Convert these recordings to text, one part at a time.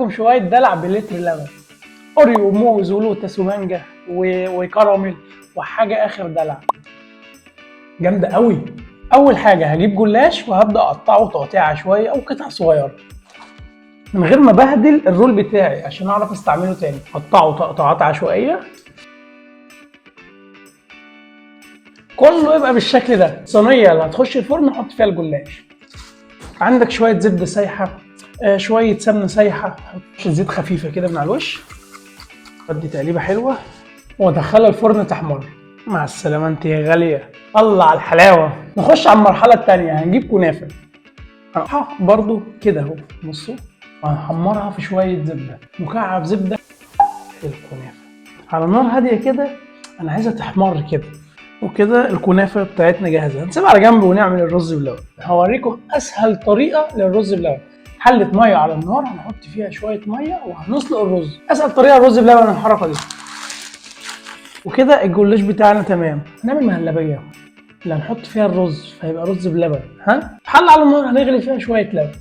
لكم شويه دلع بلتر لبن، اوريو وموز ولوتس ومانجا وكراميل وحاجه اخر دلع جامده قوي. اول حاجه هجيب جلاش وهبدا اقطعه تقطيع عشوائي او قطع صغيره من غير ما بهدل الرول بتاعي عشان اعرف استعمله تاني. اقطعه تقطيعات عشوائيه كله يبقى بالشكل ده. الصينيه اللي هتخش الفرن نحط فيها الجلاش. عندك شويه زبده سايحه، شويه سمنه سايحه، حط زيت خفيفه كده من على الوش، ادي تقليبه حلوه وادخلها الفرن تحمر. مع السلامه انت يا غاليه. الله على الحلاوه. نخش على المرحله الثانيه. هنجيب كنافه برضو كده اهو بصوا، وهنحمرها في شويه زبده، مكعب زبده الكنافه على نار هاديه كده. انا عايزها تحمر كده وكده. الكنافه بتاعتنا جاهزه، هنسيبها على جنب ونعمل الرز بلبن. هوريكم اسهل طريقه للرز بلبن. حله ميه على النار، هنحط فيها شويه ميه وهنسلق الرز. اسهل طريقه الرز بلبن الحركه دي. وكده الجلاش بتاعنا تمام. هنعمل مهلبيه اللي هنحط فيها الرز، فيبقى رز بلبن. حله على النار هنغلي فيها شويه لبن،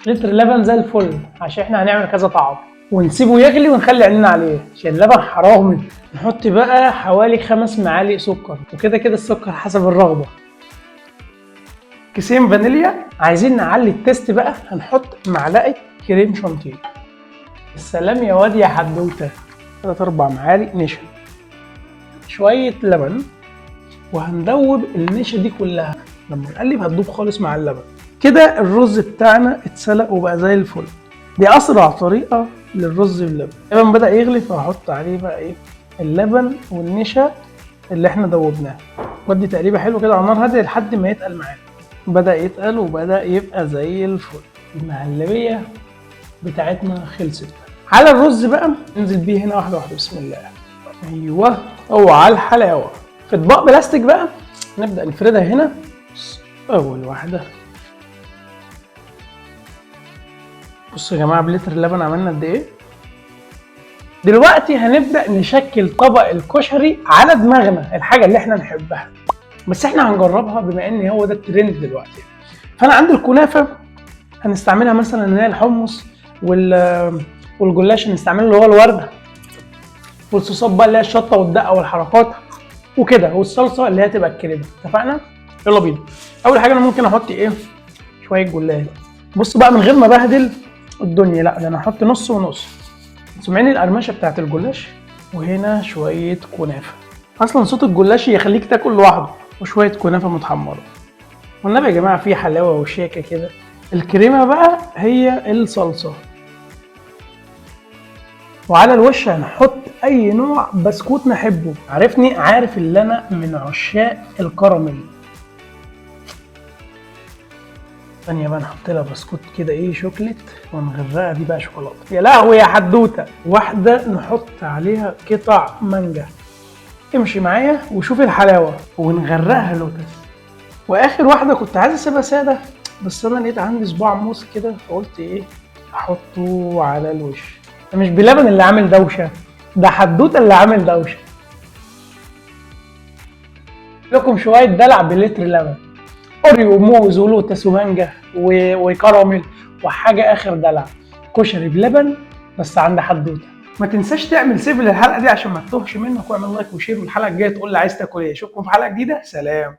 لتر لبن زي الفل، عشان احنا هنعمل كذا طعم. ونسيبه يغلي ونخلي عيننا عليه عشان اللبن حرامي. نحط بقى حوالي 5 معالق سكر، وكده كده السكر حسب الرغبه. كيسين فانيليا. عايزين نعلي التيست بقى، هنحط معلقه كريم شانتيه. السلام يا واد يا حدوته. 3-4 معالق نشا، شويه لبن، وهندوب النشا دي كلها. لما نقلب هتدوب خالص مع اللبن. كده الرز بتاعنا اتسلق وبقى زي الفل. دي اسرع طريقه للرز باللبن. اللبن بدا يغلي فهحط عليه بقى ايه اللبن والنشا اللي احنا دوبناه، ودي تقليبه حلو كده على نار هاديه لحد ما يتقل معانا. بدا يتقل وبدا يبقى زي الفل. المهلبيه بتاعتنا خلصت. على الرز بقى ننزل بيه هنا واحده واحده. بسم الله. ايوه، اوعى الحلاوه. في اطباق بلاستيك بقى نبدا نفردها هنا. اول واحده. بصوا يا جماعه بلتر اللبن عملنا قد ايه. دلوقتي هنبدا نشكل طبق الكشري على دماغنا، الحاجه اللي احنا نحبها، بس احنا هنجربها بما ان هو ده الترند دلوقتي. فانا عندي الكنافه هنستعملها مثلا ان هي الحمص، والجلاش هنستعمله اللي هو الورده، والصوصات بقى اللي هي الشطه والدقه والحركات وكده، والصلصه اللي هي تبقى الكريمه. اتفقنا؟ يلا بينا. اول حاجه انا ممكن احط ايه شويه جلاش. بص بقى من غير ما بهدل الدنيا، لا ده انا هحط نص ونص. سمعين القرمشه بتاعت الجلاش. وهنا شويه كنافه. اصلا صوت الجلاش يخليك تاكل لوحده. وشويه كنافه متحمره. والنبي يا جماعه في حلاوه وشياكه كده. الكريمه بقى هي الصلصه. وعلى الوش هنحط اي نوع بسكوت نحبه. عارفني عارف اللي انا من عشاق الكراميل. ثانيه بقى نحط لها بسكوت كده ايه شوكليت، ونغرقها دي بقى شوكولاته. يا لهوي يا حدوته. واحده نحط عليها قطع مانجا. امشي معايا وشوف الحلاوه. ونغرقها لوتس. واخر واحده كنت عايز اسيبها ساده، بس انا لقيت عندي صباع موس كده فقلت ايه احطه على الوش. ده مش بلبن اللي عامل دوشه، ده حدوته اللي عامل دوشه. لكم شويه دلع بلتر لبن، اوريو وموز ولوتس ومانجا وكراميل وحاجه اخر دلع. كشري بلبن بس عند حدوته. ما تنساش تعمل سيف للحلقه دي عشان ما تتوهش منك، واعمل لايك وشير. والحلقه الجايه تقول لي عايز تاكل ايه. اشوفكم في حلقه جديده. سلام.